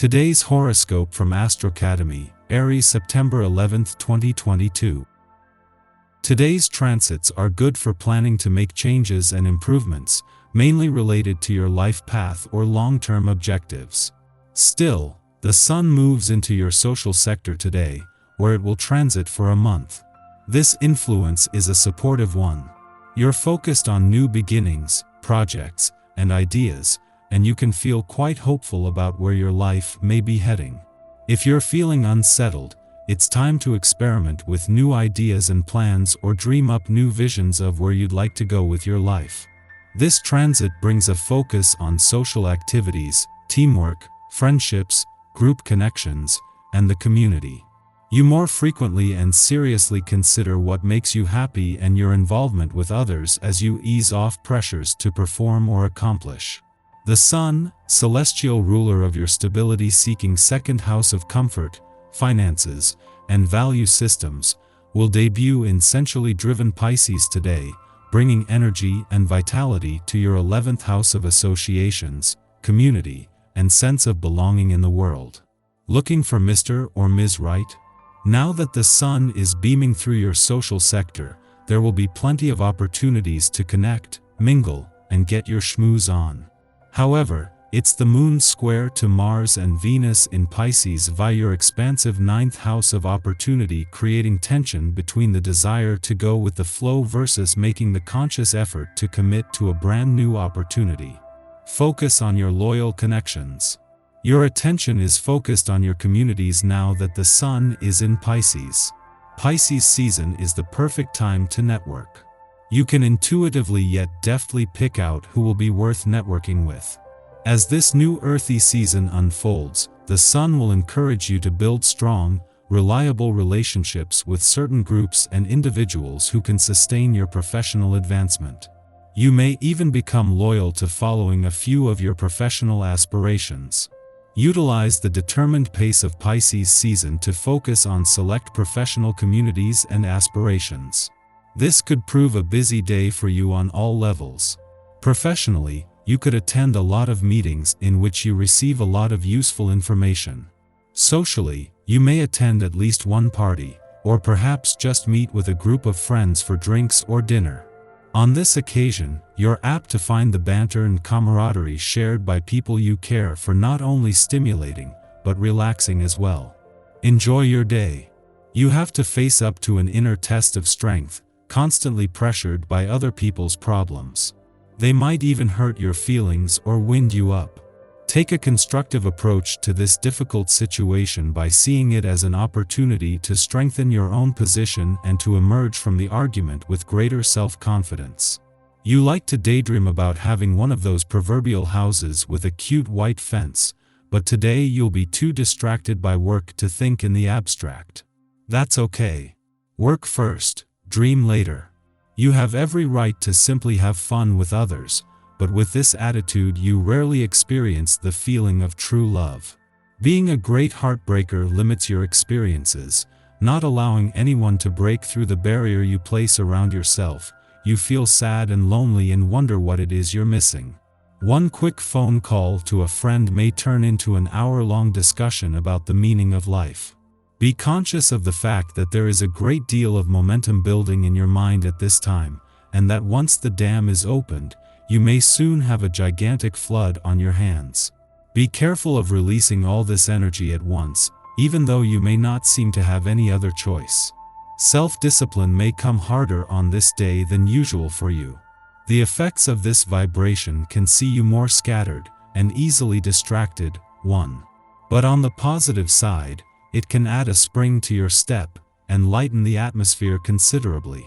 Today's horoscope from Astrocademy, Aries, September 11, 2022. Today's transits are good for planning to make changes and improvements, mainly related to your life path or long-term objectives. Still, the Sun moves into your social sector today, where it will transit for a month. This influence is a supportive one. You're focused on new beginnings, projects, and ideas, and you can feel quite hopeful about where your life may be heading. If you're feeling unsettled, it's time to experiment with new ideas and plans or dream up new visions of where you'd like to go with your life. This transit brings a focus on social activities, teamwork, friendships, group connections, and the community. You more frequently and seriously consider what makes you happy and your involvement with others as you ease off pressures to perform or accomplish. The Sun, celestial ruler of your stability-seeking second house of comfort, finances, and value systems, will debut in sensually driven Pisces today, bringing energy and vitality to your 11th house of associations, community, and sense of belonging in the world. Looking for Mr. or Ms. Right? Now that the Sun is beaming through your social sector, there will be plenty of opportunities to connect, mingle, and get your schmooze on. However, it's the Moon square to Mars and Venus in Pisces via your expansive 9th house of opportunity, creating tension between the desire to go with the flow versus making the conscious effort to commit to a brand new opportunity. Focus on your loyal connections. Your attention is focused on your communities now that the Sun is in Pisces. Pisces season is the perfect time to network. You can intuitively yet deftly pick out who will be worth networking with. As this new earthy season unfolds, the Sun will encourage you to build strong, reliable relationships with certain groups and individuals who can sustain your professional advancement. You may even become loyal to following a few of your professional aspirations. Utilize the determined pace of Pisces season to focus on select professional communities and aspirations. This could prove a busy day for you on all levels. Professionally, you could attend a lot of meetings in which you receive a lot of useful information. Socially, you may attend at least one party, or perhaps just meet with a group of friends for drinks or dinner. On this occasion, you're apt to find the banter and camaraderie shared by people you care for not only stimulating, but relaxing as well. Enjoy your day. You have to face up to an inner test of strength, constantly pressured by other people's problems. They might even hurt your feelings or wind you up. Take a constructive approach to this difficult situation by seeing it as an opportunity to strengthen your own position and to emerge from the argument with greater self-confidence. You like to daydream about having one of those proverbial houses with a cute white fence, but today you'll be too distracted by work to think in the abstract. That's okay. Work first. Dream later. You have every right to simply have fun with others, but with this attitude you rarely experience the feeling of true love. Being a great heartbreaker limits your experiences, not allowing anyone to break through the barrier you place around yourself. You feel sad and lonely and wonder what it is you're missing. One quick phone call to a friend may turn into an hour-long discussion about the meaning of life. Be conscious of the fact that there is a great deal of momentum building in your mind at this time, and that once the dam is opened, you may soon have a gigantic flood on your hands. Be careful of releasing all this energy at once, even though you may not seem to have any other choice. Self-discipline may come harder on this day than usual for you. The effects of this vibration can see you more scattered and easily distracted. But on the positive side, it can add a spring to your step and lighten the atmosphere considerably.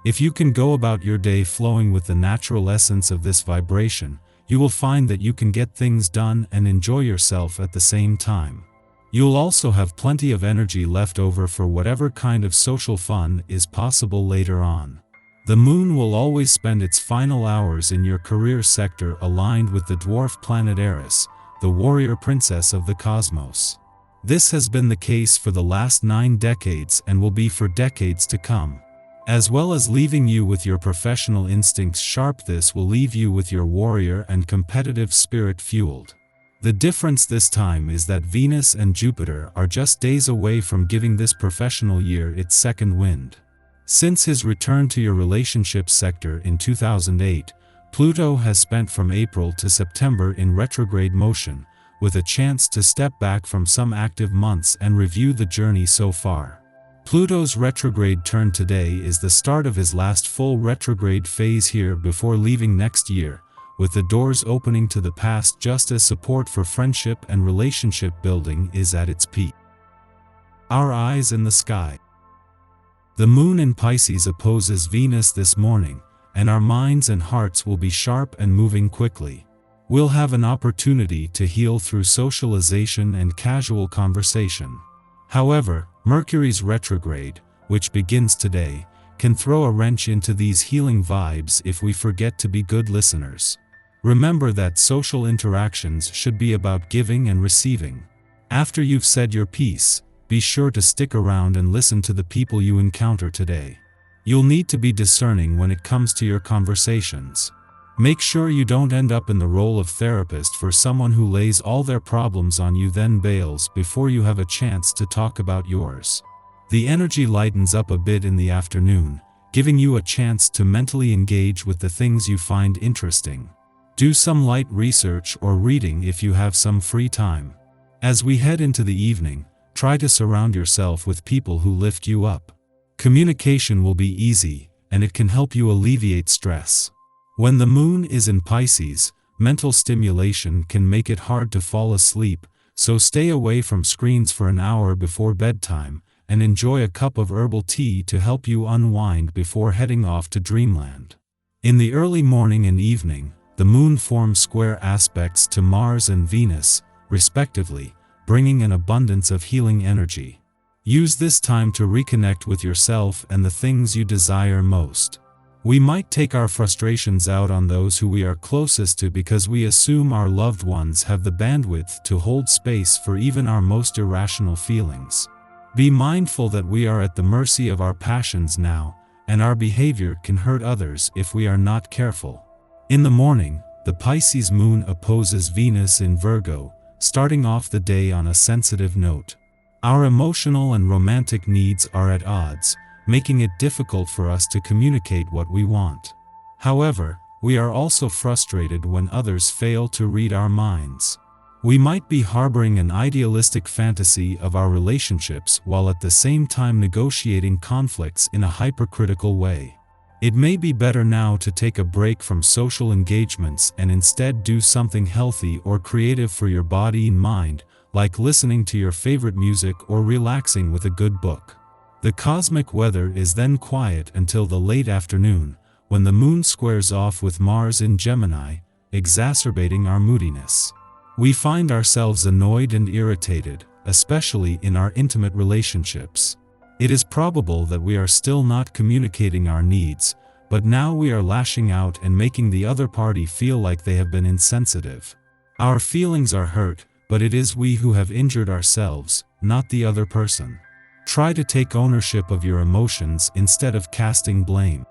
If you can go about your day flowing with the natural essence of this vibration, you will find that you can get things done and enjoy yourself at the same time. You'll also have plenty of energy left over for whatever kind of social fun is possible later on. The Moon will always spend its final hours in your career sector aligned with the dwarf planet Aries, the warrior princess of the cosmos. This has been the case for the last 9 decades and will be for decades to come. As well as leaving you with your professional instincts sharp, this will leave you with your warrior and competitive spirit fueled. The difference this time is that Venus and Jupiter are just days away from giving this professional year its second wind. Since his return to your relationships sector in 2008, Pluto has spent from April to September in retrograde motion, with a chance to step back from some active months and review the journey so far. Pluto's retrograde turn today is the start of his last full retrograde phase here before leaving next year, with the doors opening to the past just as support for friendship and relationship building is at its peak. Our eyes in the sky. The moon in Pisces opposes Venus this morning, and our minds and hearts will be sharp and moving quickly. We'll have an opportunity to heal through socialization and casual conversation. However, Mercury's retrograde, which begins today, can throw a wrench into these healing vibes if we forget to be good listeners. Remember that social interactions should be about giving and receiving. After you've said your piece, be sure to stick around and listen to the people you encounter today. You'll need to be discerning when it comes to your conversations. Make sure you don't end up in the role of therapist for someone who lays all their problems on you then bails before you have a chance to talk about yours. The energy lightens up a bit in the afternoon, giving you a chance to mentally engage with the things you find interesting. Do some light research or reading if you have some free time. As we head into the evening, try to surround yourself with people who lift you up. Communication will be easy, and it can help you alleviate stress. When the moon is in Pisces, mental stimulation can make it hard to fall asleep, so stay away from screens for an hour before bedtime, and enjoy a cup of herbal tea to help you unwind before heading off to dreamland. In the early morning and evening, the moon forms square aspects to Mars and Venus, respectively, bringing an abundance of healing energy. Use this time to reconnect with yourself and the things you desire most. We might take our frustrations out on those who we are closest to because we assume our loved ones have the bandwidth to hold space for even our most irrational feelings. Be mindful that we are at the mercy of our passions now, and our behavior can hurt others if we are not careful. In the morning, the Pisces moon opposes Venus in Virgo, starting off the day on a sensitive note. Our emotional and romantic needs are at odds, making it difficult for us to communicate what we want. However, we are also frustrated when others fail to read our minds. We might be harboring an idealistic fantasy of our relationships while at the same time negotiating conflicts in a hypercritical way. It may be better now to take a break from social engagements and instead do something healthy or creative for your body and mind, like listening to your favorite music or relaxing with a good book. The cosmic weather is then quiet until the late afternoon, when the moon squares off with Mars in Gemini, exacerbating our moodiness. We find ourselves annoyed and irritated, especially in our intimate relationships. It is probable that we are still not communicating our needs, but now we are lashing out and making the other party feel like they have been insensitive. Our feelings are hurt, but it is we who have injured ourselves, not the other person. Try to take ownership of your emotions instead of casting blame.